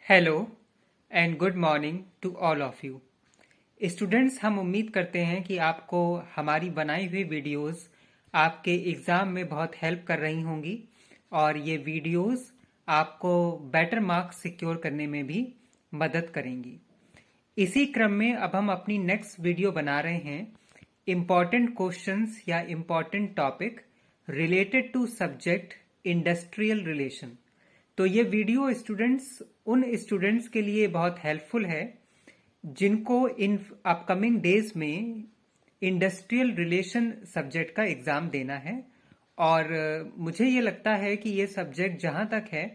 Hello and good morning to all of you students. हम उम्मीद करते हैं कि आपको हमारी बनाई हुई वीडियोस आपके एग्ज़ाम में बहुत हेल्प कर रही होंगी और ये वीडियोस आपको बेटर मार्क्स सिक्योर करने में भी मदद करेंगी। इसी क्रम में अब हम अपनी नेक्स्ट वीडियो बना रहे हैं इम्पॉर्टेंट क्वेश्चंस या important topic related to subject industrial relation. तो ये वीडियो स्टूडेंट्स उन स्टूडेंट्स के लिए बहुत हेल्पफुल है जिनको इन अपकमिंग डेज में इंडस्ट्रियल रिलेशन सब्जेक्ट का एग्ज़ाम देना है। और मुझे ये लगता है कि ये सब्जेक्ट जहाँ तक है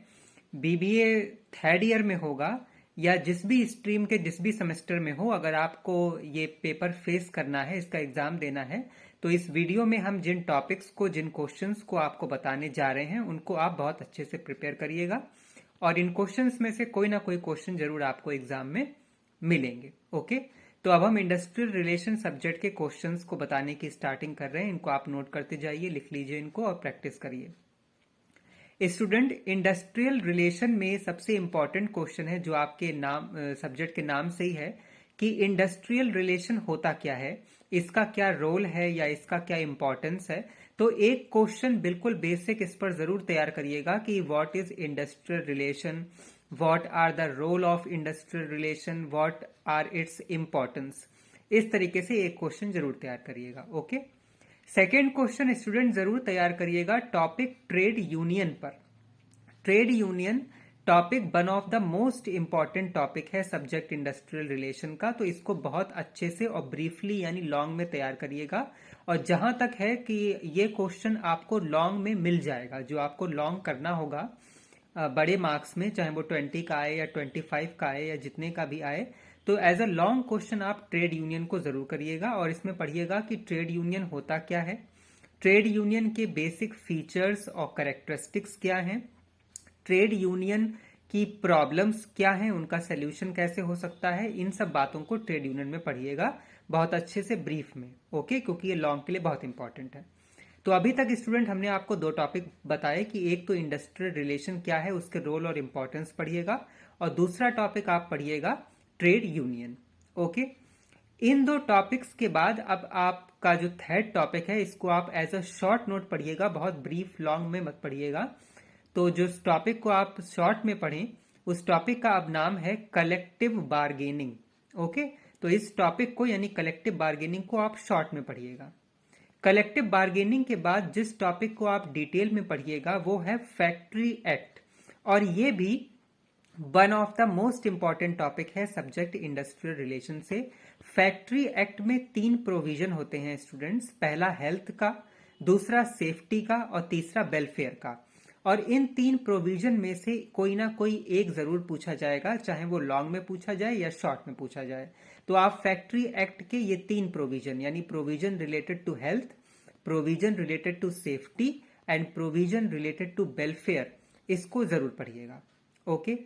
बीबीए थर्ड ईयर में होगा या जिस भी स्ट्रीम के जिस भी सेमेस्टर में हो, अगर आपको ये पेपर फेस करना है, इसका एग्ज़ाम देना है, तो इस वीडियो में हम जिन टॉपिक्स को जिन क्वेश्चंस को आपको बताने जा रहे हैं उनको आप बहुत अच्छे से प्रिपेयर करिएगा और इन क्वेश्चंस में से कोई ना कोई क्वेश्चन जरूर आपको एग्जाम में मिलेंगे। ओके, तो अब हम इंडस्ट्रियल रिलेशन सब्जेक्ट के क्वेश्चंस को बताने की स्टार्टिंग कर रहे हैं। इनको आप नोट करते जाइए, लिख लीजिए इनको और प्रैक्टिस करिए। स्टूडेंट, इंडस्ट्रियल रिलेशन में सबसे इंपॉर्टेंट क्वेश्चन है जो आपके नाम सब्जेक्ट के नाम से ही है कि इंडस्ट्रियल रिलेशन होता क्या है, इसका क्या रोल है या इसका क्या इंपॉर्टेंस है। तो एक क्वेश्चन बिल्कुल बेसिक इस पर जरूर तैयार करिएगा कि what is industrial relation, what are the role of industrial relation, what are its importance. इस तरीके से एक क्वेश्चन जरूर तैयार करिएगा। ओके, सेकेंड क्वेश्चन स्टूडेंट जरूर तैयार करिएगा टॉपिक ट्रेड यूनियन पर। Trade union topic one of the most important topic है सब्जेक्ट इंडस्ट्रियल रिलेशन का, तो इसको बहुत अच्छे से और ब्रीफली यानी लॉन्ग में तैयार करिएगा। और जहां तक है कि ये क्वेश्चन आपको लॉन्ग में मिल जाएगा, जो आपको लॉन्ग करना होगा बड़े मार्क्स में, चाहे वो 20 का आए या 25 का आए या जितने का भी आए, तो एज अ लॉन्ग क्वेश्चन आप ट्रेड यूनियन को जरूर करिएगा और इसमें पढ़िएगा कि ट्रेड यूनियन होता क्या है, ट्रेड यूनियन के बेसिक फीचर्स और कैरेक्टरिस्टिक्स क्या हैं, ट्रेड यूनियन की प्रॉब्लम्स क्या हैं, उनका सोल्यूशन कैसे हो सकता है। इन सब बातों को ट्रेड यूनियन में पढ़िएगा बहुत अच्छे से ब्रीफ में। ओके, क्योंकि ये लॉन्ग के लिए बहुत इंपॉर्टेंट है। तो अभी तक स्टूडेंट हमने आपको दो टॉपिक बताए कि एक तो इंडस्ट्रियल रिलेशन क्या है, उसके रोल और इंपॉर्टेंस पढ़िएगा, और दूसरा टॉपिक आप पढ़िएगा ट्रेड यूनियन। ओके, इन दो टॉपिक्स के बाद अब आपका जो थर्ड टॉपिक है इसको आप एज अ शॉर्ट नोट पढ़िएगा, बहुत ब्रीफ लॉन्ग में मत पढ़िएगा। तो जो टॉपिक को आप शॉर्ट में पढ़ें उस टॉपिक का अब नाम है कलेक्टिव बार्गेनिंग। ओके, तो इस टॉपिक को यानी कलेक्टिव बार्गेनिंग को आप शॉर्ट में पढ़िएगा। कलेक्टिव बार्गेनिंग के बाद जिस टॉपिक को आप डिटेल में पढ़िएगा वो है फैक्ट्री एक्ट, और ये भी one of the most important topic है सब्जेक्ट इंडस्ट्रियल रिलेशन से। फैक्ट्री एक्ट में 3 प्रोविजन होते हैं स्टूडेंट्स, पहला हेल्थ का, दूसरा सेफ्टी का और तीसरा वेलफेयर का। और इन 3 प्रोविजन में से कोई ना कोई एक जरूर पूछा जाएगा, चाहे वो लॉन्ग में पूछा जाए या शॉर्ट में पूछा जाए। तो आप फैक्ट्री एक्ट के ये 3 प्रोविजन यानी provision related to health, provision related to safety and provision related to welfare, इसको जरूर पढ़िएगा। ओके,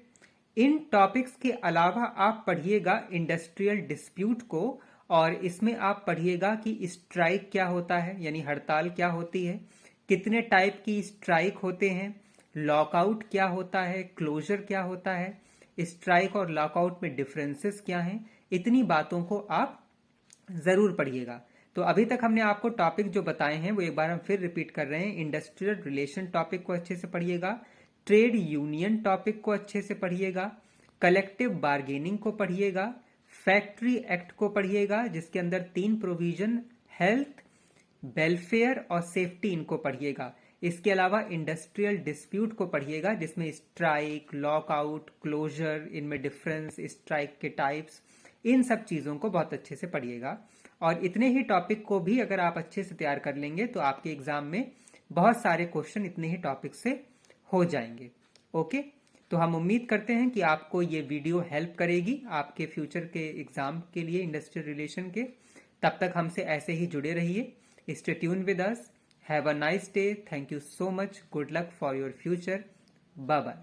इन टॉपिक्स के अलावा आप पढ़िएगा इंडस्ट्रियल डिस्प्यूट को, और इसमें आप पढ़िएगा कि स्ट्राइक क्या होता है यानी हड़ताल क्या होती है, कितने टाइप की स्ट्राइक होते हैं, लॉकआउट क्या होता है, क्लोजर क्या होता है, स्ट्राइक और लॉकआउट में डिफरेंसेस क्या हैं। इतनी बातों को आप जरूर पढ़िएगा। तो अभी तक हमने आपको टॉपिक जो बताए हैं वो एक बार हम फिर रिपीट कर रहे हैं। इंडस्ट्रियल रिलेशन टॉपिक को अच्छे से पढ़िएगा, ट्रेड यूनियन टॉपिक को अच्छे से पढ़िएगा, कलेक्टिव बार्गेनिंग को पढ़िएगा, फैक्ट्री एक्ट को पढ़िएगा जिसके अंदर 3 प्रोविजन हेल्थ, वेलफेयर और सेफ्टी, इनको पढ़िएगा। इसके अलावा इंडस्ट्रियल डिस्प्यूट को पढ़िएगा जिसमें स्ट्राइक, लॉकआउट, क्लोजर, इनमें डिफरेंस, स्ट्राइक के टाइप्स, इन सब चीजों को बहुत अच्छे से पढ़िएगा। और इतने ही टॉपिक को भी अगर आप अच्छे से तैयार कर लेंगे तो आपके एग्जाम में बहुत सारे क्वेश्चन इतने ही टॉपिक से हो जाएंगे। ओके, तो हम उम्मीद करते हैं कि आपको ये वीडियो हेल्प करेगी आपके फ्यूचर के एग्जाम के लिए इंडस्ट्रियल रिलेशन के। तब तक हमसे ऐसे ही जुड़े रहिए। Stay tuned with us. Have a nice day. Thank you so much. Good luck for your future. Bye bye.